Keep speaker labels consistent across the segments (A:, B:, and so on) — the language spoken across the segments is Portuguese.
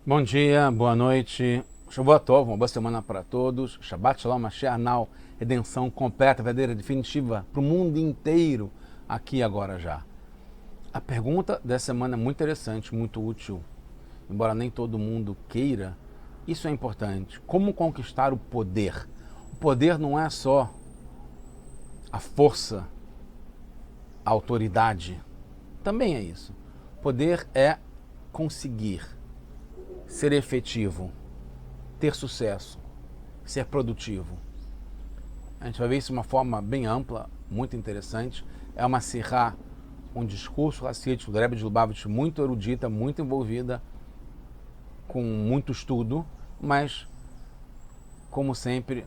A: Bom dia, boa noite, Shavua Tov, uma boa semana para todos. Shabbat Shalom, Mashiach Now, redenção completa, verdadeira, definitiva para o mundo inteiro, aqui agora já. A pergunta dessa semana é muito interessante, muito útil, embora nem todo mundo queira, isso é importante. Como conquistar o poder? O poder não é só a força, a autoridade, também é isso. Poder é conseguir ser efetivo, ter sucesso, ser produtivo. A gente vai ver isso de uma forma bem ampla, muito interessante. É uma sirá, um discurso racítico do Rebbe de Lubavitch, muito erudita, muito envolvida, com muito estudo, mas, como sempre,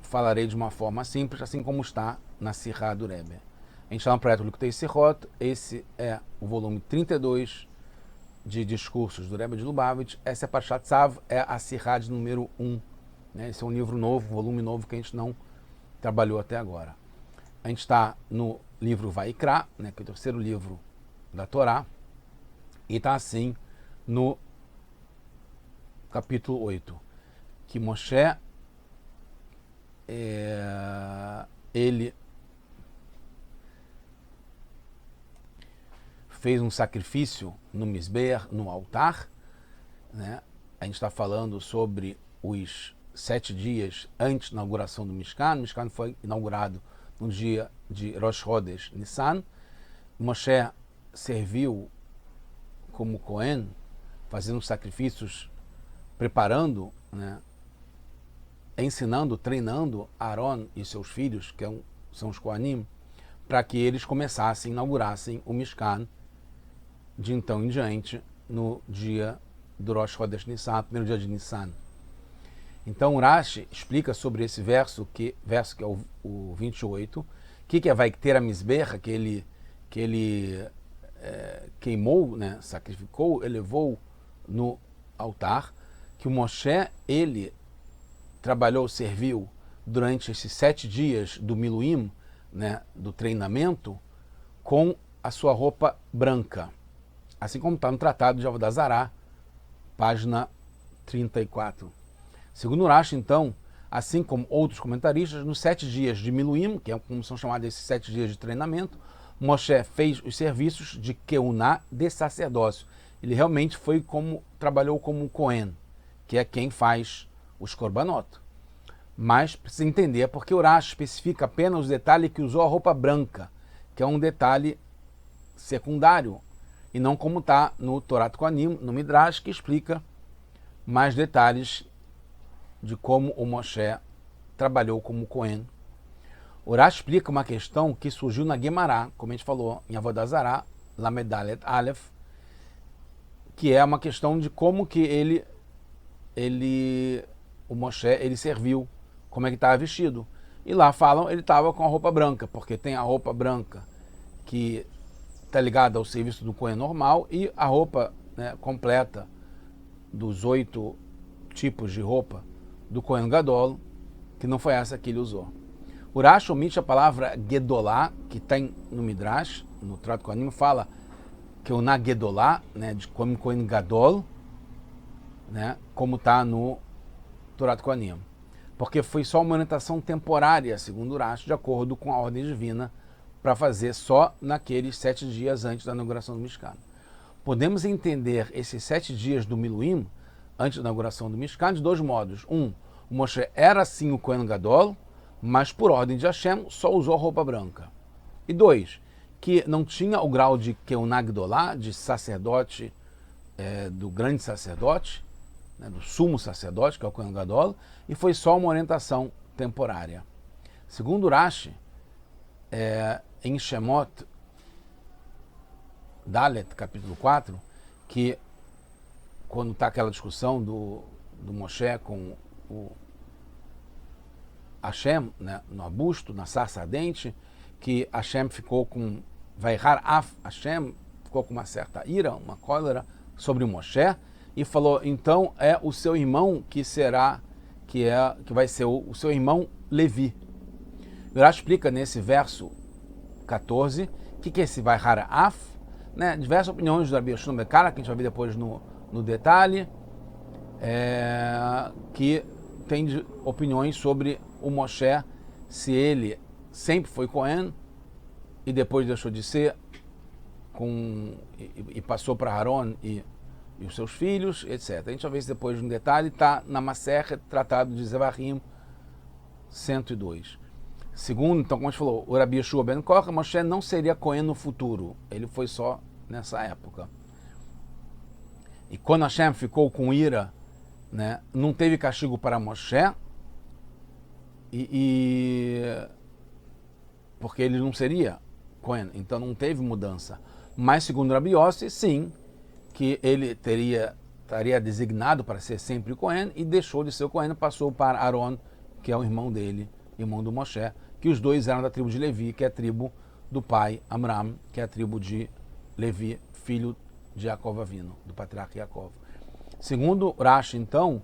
A: falarei de uma forma simples, assim como está na sirá do Rebbe. A gente está no projeto Likutei Sirot, esse é o volume 32 de discursos do Rebbe de Lubavitch. Essa é a Parshat Tzav, é a sirá de número 1. Esse é um livro novo, volume novo que a gente não trabalhou até agora. A gente está no livro Vaikra, que é o terceiro livro da Torá, e está assim no capítulo 8, que Moshe, ele fez um sacrifício no Misber, no altar. A gente está falando sobre os 7 dias antes da inauguração do Mishkan. O Mishkan foi inaugurado no dia de Rosh Chodesh Nissan. Moshe serviu como Cohen, fazendo sacrifícios, preparando, ensinando, treinando Aaron e seus filhos, que são os Kohanim, para que eles começassem, inaugurassem o Mishkan de então em diante, no dia do Rosh Chodesh Nissan, primeiro dia de Nissan. Então, Rashi explica sobre esse verso que é o 28, que é vai ter a misberra, que ele queimou, sacrificou, elevou no altar, que o Moshe, ele trabalhou, serviu durante esses 7 dias do Miluim, do treinamento, com a sua roupa branca. Assim como está no Tratado de Avodah Zará, página 34. Segundo Rashi, então, assim como outros comentaristas, nos 7 dias de Miluim, que é como são chamados esses 7 dias de treinamento, Moshe fez os serviços de Keuná, de sacerdócio. Ele realmente trabalhou como Cohen, que é quem faz os korbanot. Mas precisa entender porque o Rashi especifica apenas o detalhe que usou a roupa branca, que é um detalhe secundário, e não como está no Torat Kohanim, no Midrash, que explica mais detalhes de como o Moshe trabalhou como Cohen. O Rashi explica uma questão que surgiu na Guemará, como a gente falou, em Avodah Zará, Lamedalet Aleph, que é uma questão de como que o Moshe, ele serviu, como é que estava vestido. E lá falam, ele estava com a roupa branca, porque tem a roupa branca que está ligada ao serviço do Cohen normal e a roupa completa dos 8 tipos de roupa do Cohen Gadol, que não foi essa que ele usou. O Rashi omite a palavra Gedolá, que tem no Midrash, no Trato Kohanim, fala que o na Gedolá, de como Cohen Gadol, como está no Torat Kohanim. Porque foi só uma orientação temporária, segundo o Rashi, de acordo com a ordem divina, para fazer só naqueles 7 dias antes da inauguração do Mishkan. Podemos entender esses 7 dias do Miluim, antes da inauguração do Mishkan, de 2 modos. O Moshe era sim o Cohen Gadol, mas por ordem de Hashem só usou a roupa branca. E 2, que não tinha o grau de Keuná Gdolá, de sacerdote, do grande sacerdote, do sumo sacerdote, que é o Cohen Gadol, e foi só uma orientação temporária. Segundo Rashi, em Shemot Dalet, capítulo 4, que quando está aquela discussão do Moshe com o Hashem, no arbusto, na sarça ardente, que Hashem ficou com Vaihar Af, Hashem ficou com uma certa ira, uma cólera sobre o Moshe, e falou, então é o seu irmão que vai ser o seu irmão Levi. O Rashi explica nesse verso 14 o que é esse Vaihar Af, diversas opiniões do Rabbi Yoshua Ben Kara, que a gente vai ver depois no no detalhe, que tem opiniões sobre o Moshe, se ele sempre foi Cohen e depois deixou de ser, e passou para Aaron e os seus filhos, etc. A gente vai ver isso depois no detalhe, está na Masechet, tratado de Zevachim 102. Segundo, então, como a gente falou, o Rabi Yeshua ben Korah, Moshe não seria Cohen no futuro, ele foi só nessa época. E quando Hashem ficou com ira, né, não teve castigo para Moshe, porque ele não seria Cohen, então não teve mudança. Mas segundo Rabi Yossi, sim, que ele estaria designado para ser sempre Cohen e deixou de ser o Cohen, passou para Aaron, que é o irmão dele, irmão do Moshe, que os dois eram da tribo de Levi, que é a tribo do pai Amram, que é a tribo de Levi, filho de Jacob Avino, do patriarca Jacob. Segundo Rashi, então,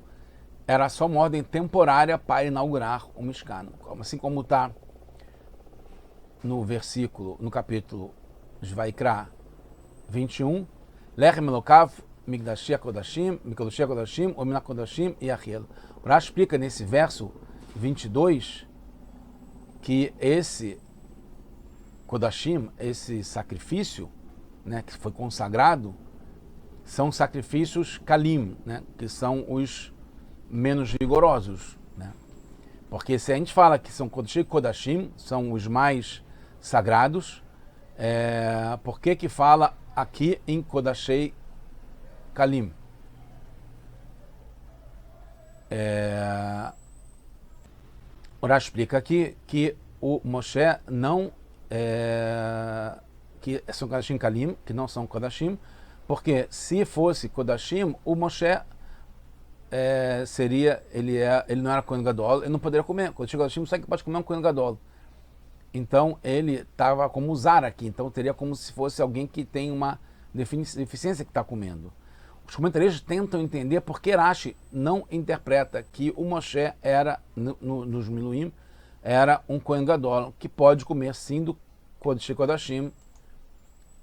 A: era só uma ordem temporária para inaugurar o Mishkan, assim como está no versículo, no capítulo de Vaikra 21, Lechem Elokav, Migdashi HaKodashim, Mikodoshi HaKodashim, Omin HaKodashim e Achiel. O Rashi explica nesse verso 22 que esse Kodashim, esse sacrifício, né, que foi consagrado, são sacrifícios Kalim, né, que são os menos rigorosos. Né? Porque se a gente fala que são Kodashim, Kodashim, são os mais sagrados, por que fala aqui em Kodashei Kalim? O Rashi explica aqui que o Moshe não que são Kodashim Kalim, que não são Kodashim, porque se fosse Kodashim, o Moshe ele não era Kohen Gadol, ele não poderia comer. Kodashim Kodashim só que pode comer um Kohen Gadol. Então ele estava como usar aqui, então teria como se fosse alguém que tem uma deficiência que está comendo. Os comentaristas tentam entender por que Rashi não interpreta que o Moshe era, nos Miluim, era um Kohen Gadol, que pode comer sim do Kodesh Kodashim,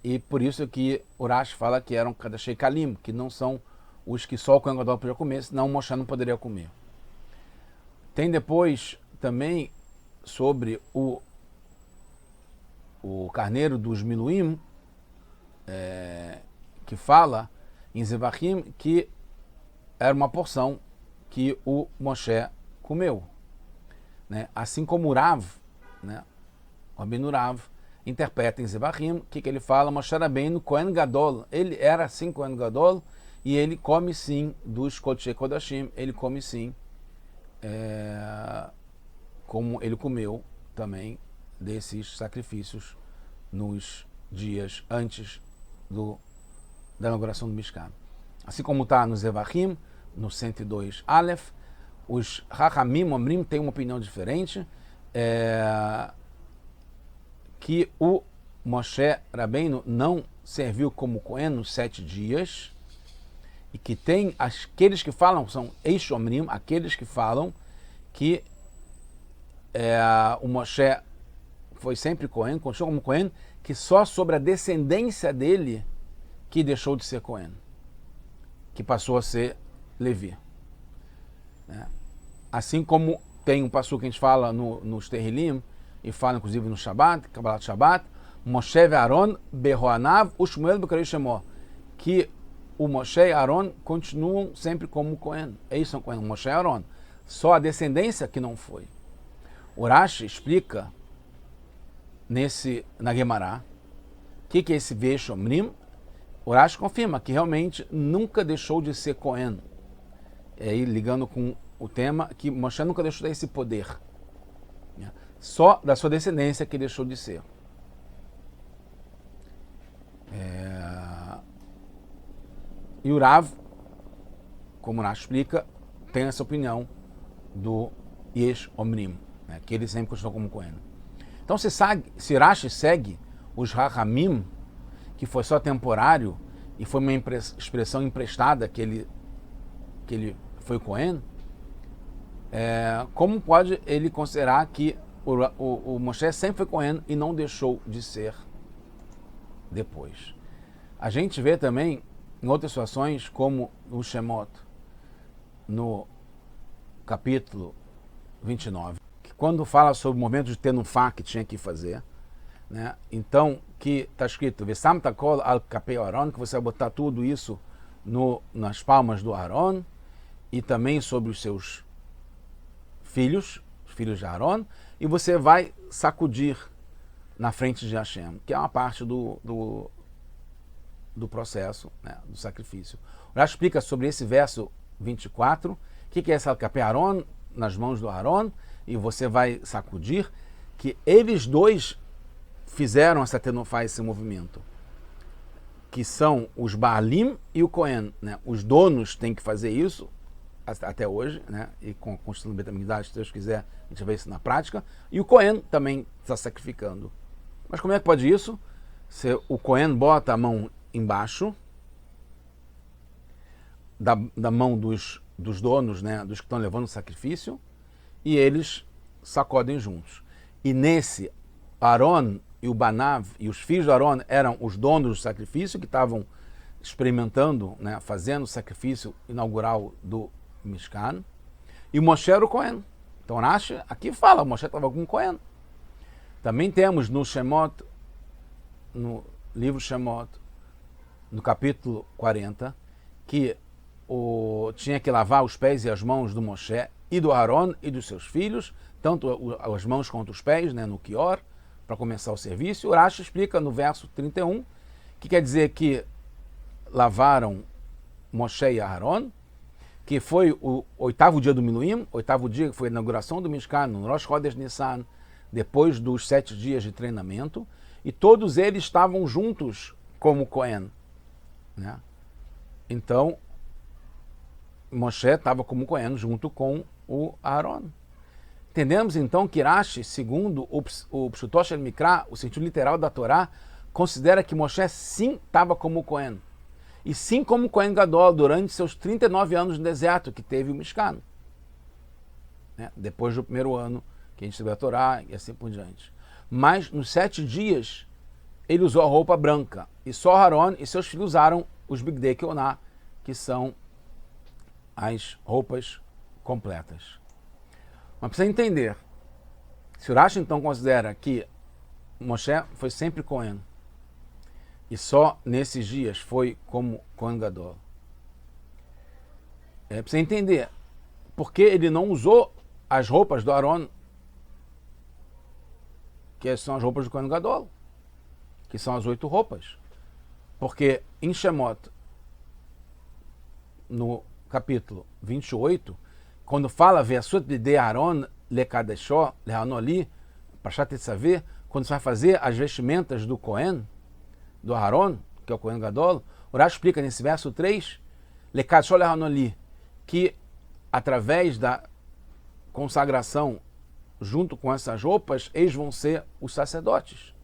A: e por isso que o Rashi fala que eram Kodashei Kalim, que não são os que só o Kohen Gadol poderia comer, senão o Moshe não poderia comer. Tem depois também sobre o carneiro dos Miluim, que fala em Zevachim que era uma porção que o Moshe comeu. Né? Assim como o Rav, né? O Rabbeinu Rav, interpreta em Zevachim, que ele fala, Moshe Rabbeinu Kohen Gadol, ele era sim Kohen Gadol, e ele come sim dos Kodshei Kodashim, ele come sim, como ele comeu também desses sacrifícios nos dias antes da inauguração do Mishkan. Assim como está no Zevachim, no 102 Aleph, os Hachamim, Omrim, têm uma opinião diferente, que o Moshe Rabbeinu não serviu como Cohen nos 7 dias, e que tem aqueles que falam, são Eish Omrim, aqueles que falam que o Moshe foi sempre Cohen, continuou como Cohen, que só sobre a descendência dele que deixou de ser Cohen, que passou a ser Levi. Né? Assim como tem um passo que a gente fala nos Terrilim, e fala inclusive no Shabbat, Kabbalat Shabbat, Moshe ve Aaron behoanav ushmuel bekarei shemo, que o Moshe e Aaron continuam sempre como Cohen. Eles são Cohen, Moshe e Aaron. Só a descendência que não foi. O Rashi explica na Gemara o que é esse Veishomrim. O Rashi confirma que realmente nunca deixou de ser Cohen. E aí, ligando com o tema, que Moshe nunca deixou de ter esse poder. Só da sua descendência que deixou de ser. E o Rav, como o Rashi explica, tem essa opinião do Yesh Omrim, né, que ele sempre continuou como Cohen. Então, se Rashi segue os Hachamim, que foi só temporário e foi uma expressão emprestada que ele foi Cohen, como pode ele considerar que o Moshe sempre foi Cohen e não deixou de ser depois? A gente vê também em outras situações, como no Shemot, no capítulo 29, que quando fala sobre o momento de tenufá que tinha que fazer, né? Então, que está escrito, Vesam takol al kapei Aaron, que você vai botar tudo isso nas palmas do Aaron, e também sobre os seus filhos, os filhos de Aaron, e você vai sacudir na frente de Hashem, que é uma parte do processo, né, do sacrifício. O Rashi explica sobre esse verso 24, o que é essa capé Aaron, nas mãos do Aaron, e você vai sacudir, que eles dois fizeram essa tenofá, esse movimento, que são os Baalim e o Cohen, né? Os donos têm que fazer isso, até hoje, né? E com a construção do Beit HaMikdash, se Deus quiser, a gente vai ver isso na prática, e o Cohen também está sacrificando. Mas como é que pode isso? O Cohen bota a mão embaixo da mão dos donos, né, dos que estão levando o sacrifício, e eles sacodem juntos. E nesse, Aaron e o Banav e os filhos de Aaron eram os donos do sacrifício, que estavam experimentando, né, fazendo o sacrifício inaugural do Mishkan, e o Moshe era o Cohen. Então Rashi aqui fala, o Moshe estava com o Cohen. Também temos no Shemot, no livro Shemot, no capítulo 40, que tinha que lavar os pés e as mãos do Moshe e do Aaron e dos seus filhos, tanto as mãos quanto os pés, né, no Kior, para começar o serviço. O Rashi explica no verso 31, que quer dizer que lavaram Moshe e Aaron, que foi o 8º dia do Miluim, 8º dia que foi a inauguração do Mishkan, no Rosh Chodesh Nissan, depois dos 7 dias de treinamento, e todos eles estavam juntos como Cohen, né? Então, Moshe estava como Cohen junto com o Aaron. Entendemos então que Rashi, segundo o Pshuto Shel Mikra, o sentido literal da Torá, considera que Moshe sim estava como Cohen. E sim como Cohen Gadol durante seus 39 anos no deserto, que teve o Mishkan, né? Depois do primeiro ano que a gente recebeu a Torá e assim por diante. Mas nos 7 dias ele usou a roupa branca. E só Aaron e seus filhos usaram os Bigdei Keoná, que são as roupas completas. Mas precisa entender, se o Rashi então considera que Moshe foi sempre Cohen, e só nesses dias foi como Cohen Gadol, precisa entender por que ele não usou as roupas do Aaron, que são as roupas do Cohen Gadol, que são as 8 roupas. Porque em Shemot, no capítulo 28, quando fala Ve'asut bidei Aaron lekadeshó lehanoli Parashat Tetzaveh, quando você vai fazer as vestimentas do Cohen, do Aaron, que é o Cohen Gadol, o Rashi explica nesse verso 3, lekadeshó lehanoli, que através da consagração junto com essas roupas, eles vão ser os sacerdotes.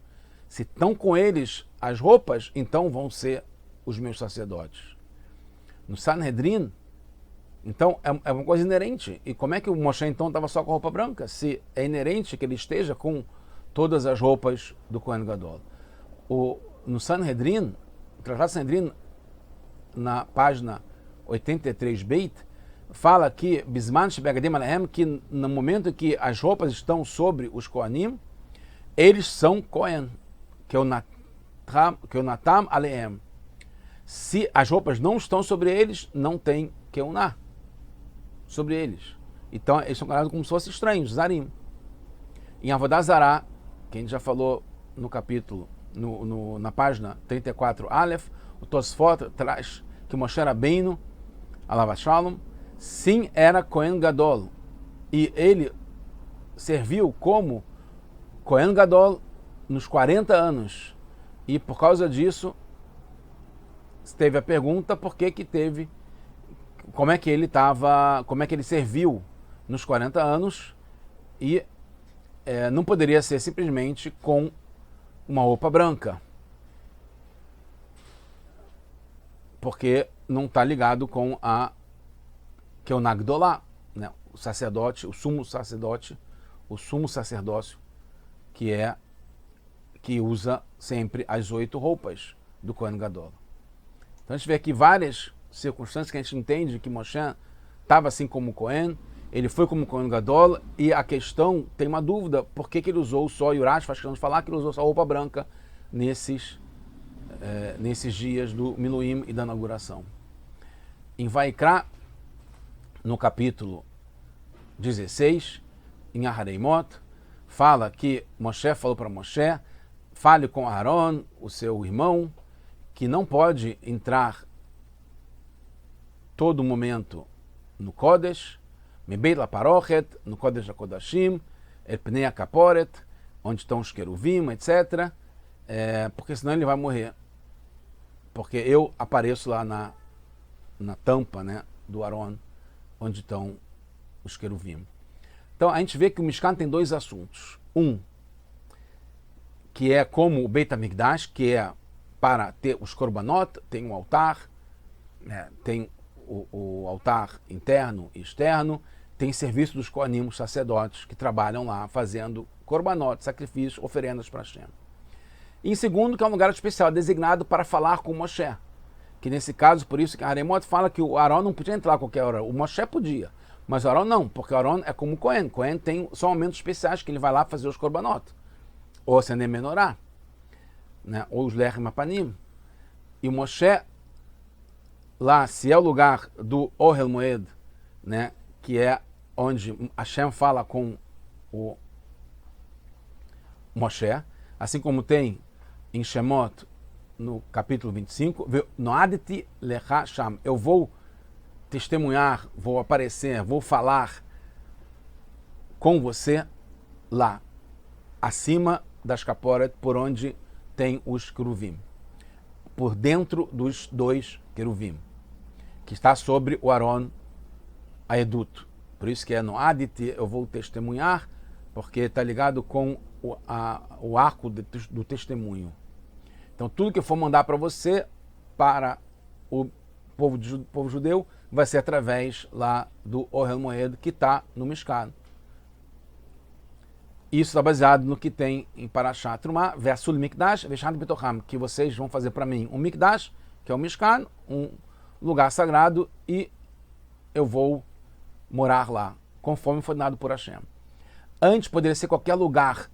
A: Se estão com eles as roupas, então vão ser os meus sacerdotes. No Sanhedrin, então é uma coisa inerente. E como é que o Moshe então estava só com a roupa branca? Se é inerente que ele esteja com todas as roupas do Cohen Gadol. No Sanhedrin, o Tratado Sanhedrin, na página 83 Beit, fala que Bisman Shebegadim Alehem, que no momento que as roupas estão sobre os Kohanim, eles são Cohen, que é o Natam Alehem. Se as roupas não estão sobre eles, não tem Keuná sobre eles. Então eles são considerados como se fossem estranhos, Zarim. Em Avodah Zará, que a gente já falou no capítulo, na página 34 Aleph, o Tosfot traz que Moshe Rabbeinu, Alav Shalom, sim era Cohen Gadol, e ele serviu como Cohen Gadol nos 40 anos, e por causa disso teve a pergunta por que teve, como é que ele serviu nos 40 anos, e não poderia ser simplesmente com uma roupa branca, porque não está ligado com que é o Nagdolá, né? O sacerdote, o sumo sacerdócio, que usa sempre as 8 roupas do Cohen Gadol. Então a gente vê aqui várias circunstâncias que a gente entende que Moshe estava assim como Cohen, ele foi como Cohen Gadol, e a questão, tem uma dúvida, por que ele usou só, e o Urash faz questão de falar que ele usou só roupa branca nesses dias do Miluim e da inauguração. Em Vaikra, no capítulo 16, em Ahareimot, fala que Moshe falou para Moshe, fale com Aaron, o seu irmão, que não pode entrar todo momento no Kodesh, Mebeit LaParochet, no Kodesh HaKodashim, El Pnei HaKaporet, onde estão os queruvim, etc., porque senão ele vai morrer. Porque eu apareço lá na tampa, né, do Aaron, onde estão os queruvim. Então a gente vê que o Mishkan tem dois assuntos. Um, que é como o Beit HaMikdash, que é para ter os korbanot, tem um altar, né, tem o altar interno e externo, tem serviço dos Kohanim, os sacerdotes, que trabalham lá fazendo korbanot, sacrifícios, oferendas para Hashem. E em segundo, que é um lugar especial, designado para falar com Moshe. Que nesse caso, por isso que Aremot fala que o Aaron não podia entrar a qualquer hora. O Moshe podia, mas o Aaron não, porque o Aaron é como o Cohen. Cohen tem só momentos especiais que ele vai lá fazer os korbanot. Ou acender menorá, né? Ou os lechem apanim. E o Moshe, lá, se é o lugar do Ohel Moed, né? Que é onde Hashem fala com o Moshe, assim como tem em Shemot, no capítulo 25, Noadeti lecha sham, eu vou testemunhar, vou aparecer, vou falar com você lá, acima das caporet, por onde tem os queruvim, por dentro dos dois queruvim, que está sobre o Aaron Aedut. Por isso que é Noadeti, eu vou testemunhar, porque está ligado com o arco do testemunho. Então, tudo que eu for mandar para você, para o povo judeu, vai ser através lá do Ohel Moed, que está no Mishkan. Isso está baseado no que tem em Parashat Trumah, Ve'asul Mikdash, Ve'shad Betocham, que vocês vão fazer para mim um Mikdash, que é o Mishkan, um lugar sagrado, e eu vou morar lá, conforme foi dado por Hashem. Antes poderia ser qualquer lugar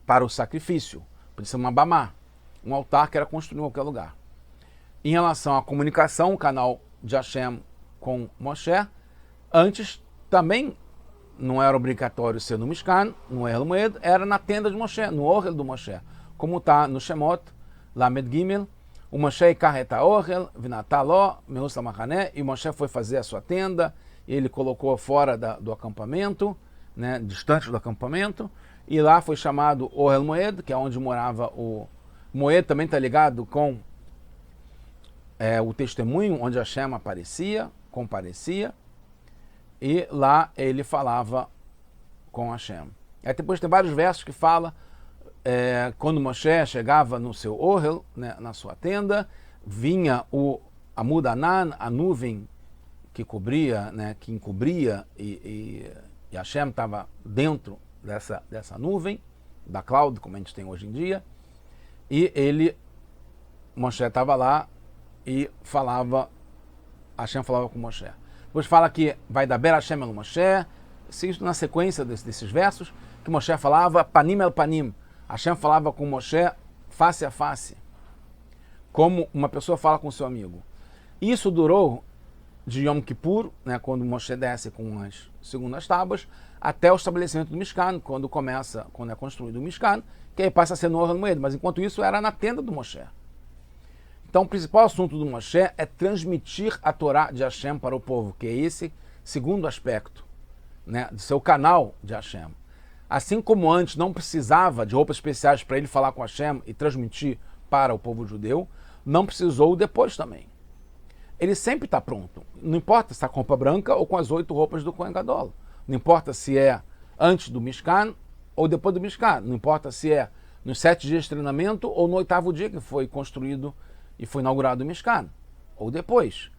A: para o sacrifício, poderia ser uma bamá, um altar que era construído em qualquer lugar. Em relação à comunicação, o canal de Hashem com Moshe, antes também não era obrigatório ser no Mishkan, no Ohel Moed, era na tenda de Moshe, no Ohel do Moshe, como está no Shemot, Lamed Gimel, o Moshe ikar et haOhel, v'natah lo meus hamachané, e Moshe foi fazer a sua tenda, e ele colocou fora do acampamento, né, distante do acampamento, e lá foi chamado Ohel Moed, que é onde morava o Moed, também está ligado com o testemunho, onde Hashem aparecia, comparecia, e lá ele falava com Hashem. Aí depois tem vários versos que fala quando Moshe chegava no seu Ohel, né, na sua tenda, vinha o Amud Anan, a nuvem que cobria, né, que encobria, e Hashem estava dentro dessa nuvem, da cloud, como a gente tem hoje em dia, e Moshe estava lá e Hashem falava com Moshe. Depois fala que vai dar Ber Hashem el Moshe, isso na sequência desses versos, que Moshe falava panim el panim, Hashem falava com Moshe face a face, como uma pessoa fala com seu amigo. Isso durou de Yom Kippur, né, quando Moshe desce com as segundas tábuas, até o estabelecimento do Mishkan, quando é construído o Mishkan, que aí passa a ser no Ohel Moed, mas enquanto isso era na tenda do Moshe. Então o principal assunto do Moshe é transmitir a Torá de Hashem para o povo, que é esse segundo aspecto, né, do seu canal de Hashem. Assim como antes não precisava de roupas especiais para ele falar com Hashem e transmitir para o povo judeu, não precisou depois também. Ele sempre está pronto. Não importa se está com roupa branca ou com as 8 roupas do Kohen Gadol. Não importa se é antes do Mishkan ou depois do Mishkan. Não importa se é nos 7 dias de treinamento ou no 8º dia que foi construído e foi inaugurado o Mishkan, ou depois.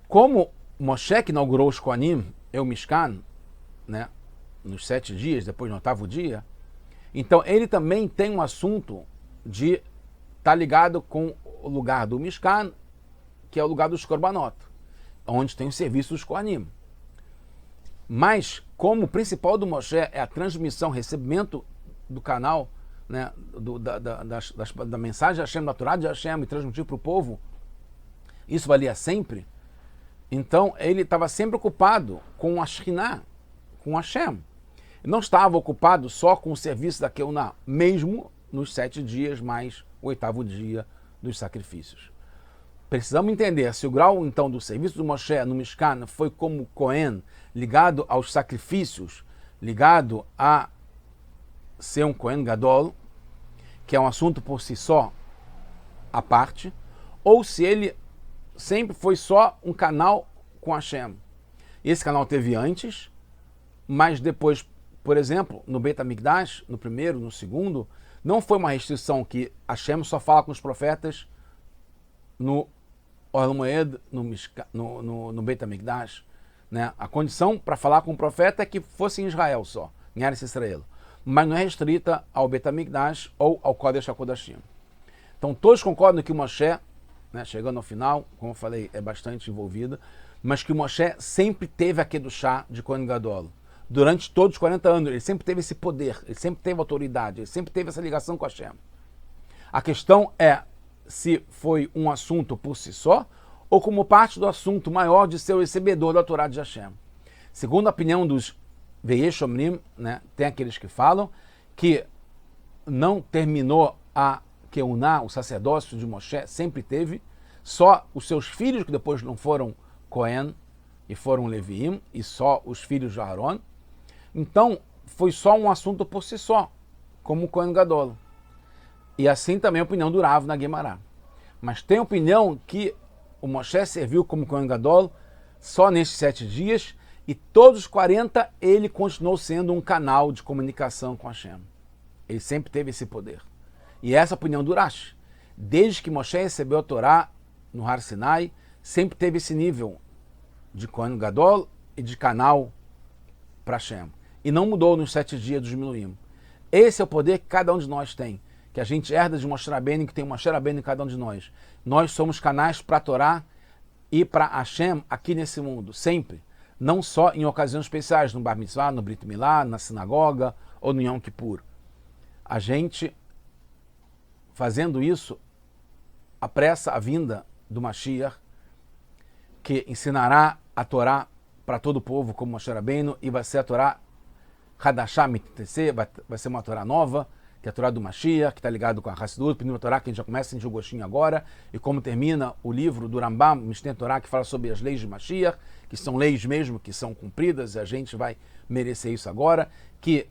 A: Como Moshe que inaugurou os Kohanim e o Mishkan, né, nos 7 dias, depois no 8º dia, então ele também tem um assunto de estar ligado com o lugar do Mishkan que é o lugar dos Korbanot, onde tem o serviço dos Kohanim. Mas, como o principal do Moshe é a transmissão, recebimento do canal, né, da mensagem de Hashem, da Torá de Hashem, e transmitir para o povo, isso valia sempre. Então, ele estava sempre ocupado com a Shekhinah, com Hashem. Ele não estava ocupado só com o serviço da Keuná, mesmo nos 7 dias mais o 8º dia dos sacrifícios. Precisamos entender se o grau, então, do serviço do Moshe no Mishkan foi como Cohen, ligado aos sacrifícios, ligado a ser um Cohen Gadol, que é um assunto por si só, à parte, ou se ele sempre foi só um canal com Hashem. Esse canal teve antes, mas depois, por exemplo, no Beit HaMikdash, no primeiro, no segundo, não foi uma restrição que Hashem só fala com os profetas no Ohel Moed, no Beit HaMikdash, né? A condição para falar com o profeta é que fosse em Israel só, em Eretz Israel, mas não é restrita ao Beit HaMikdash ou ao Kodesh HaKodashim. Então todos concordam que o Moshe, né, chegando ao final, como eu falei, é bastante envolvido, mas que o Moshe sempre teve a Kedushá de Kohen Gadol. Durante todos os 40 anos, ele sempre teve esse poder, ele sempre teve autoridade, ele sempre teve essa ligação com Hashem. A questão é se foi um assunto por si só ou como parte do assunto maior de ser o recebedor da Torá de Hashem. Segundo a opinião dos Veyesh Omrim, né, tem aqueles que falam que não terminou a Keuná, o sacerdócio de Moshe, sempre teve, só os seus filhos que depois não foram Cohen e foram Leviim, e só os filhos de Aaron. Então, foi só um assunto por si só, como o Cohen Gadol. E assim também a opinião do Rav na Guemará. Mas tem a opinião que o Moshe serviu como Cohen Gadol só nesses 7 dias, e todos os 40 ele continuou sendo um canal de comunicação com Hashem. Ele sempre teve esse poder. E essa é a opinião do Rashi. Desde que Moshe recebeu a Torá no Har Sinai, sempre teve esse nível de Cohen Gadol e de canal para Hashem. E não mudou nos 7 dias dos Miluim. Esse é o poder que cada um de nós tem, que a gente herda de Moshe Rabbeinu, que tem Moshe Rabbeinu em cada um de nós. Nós somos canais para a Torá e para Hashem aqui nesse mundo, sempre. Não só em ocasiões especiais, no Bar Mitzvah, no Brit Milá, na sinagoga ou no Yom Kippur. A gente, fazendo isso, apressa a vinda do Mashiach, que ensinará a Torá para todo o povo, como Moshe Rabbeinu, e vai ser a Torá Hadashah Mitetze, vai ser uma Torá nova, que é a Torá do Mashiach, que está ligado com a Hassidut, pedindo a Torá que a gente já começa a sentir o gostinho agora, e como termina o livro do Rambam, Mishneh Torá, que fala sobre as leis de Mashiach, que são leis mesmo, que são cumpridas, e a gente vai merecer isso agora, que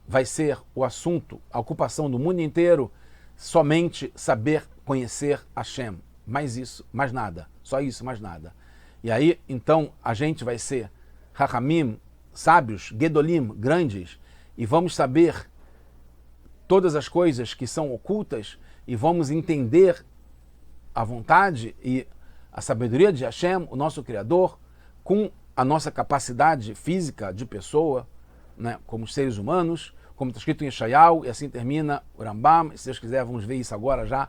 A: vai ser o assunto, a ocupação do mundo inteiro, somente saber conhecer Hashem. Mais isso, mais nada. Só isso, mais nada. E aí, então, a gente vai ser Hachamim, sábios, Gedolim, grandes, e vamos saber todas as coisas que são ocultas e vamos entender a vontade e a sabedoria de Hashem, o nosso Criador, com a nossa capacidade física de pessoa, né, como seres humanos, como está escrito em Yeshayahu, e assim termina o Rambam. Se Deus quiser, vamos ver isso agora já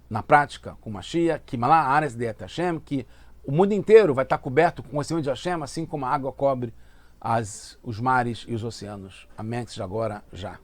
A: na prática com Mashiach, que Malá Ares de Hashem, que o mundo inteiro vai estar coberto com o conhecimento de Hashem, assim como a água cobre os mares e os oceanos. Amém, que seja agora, já.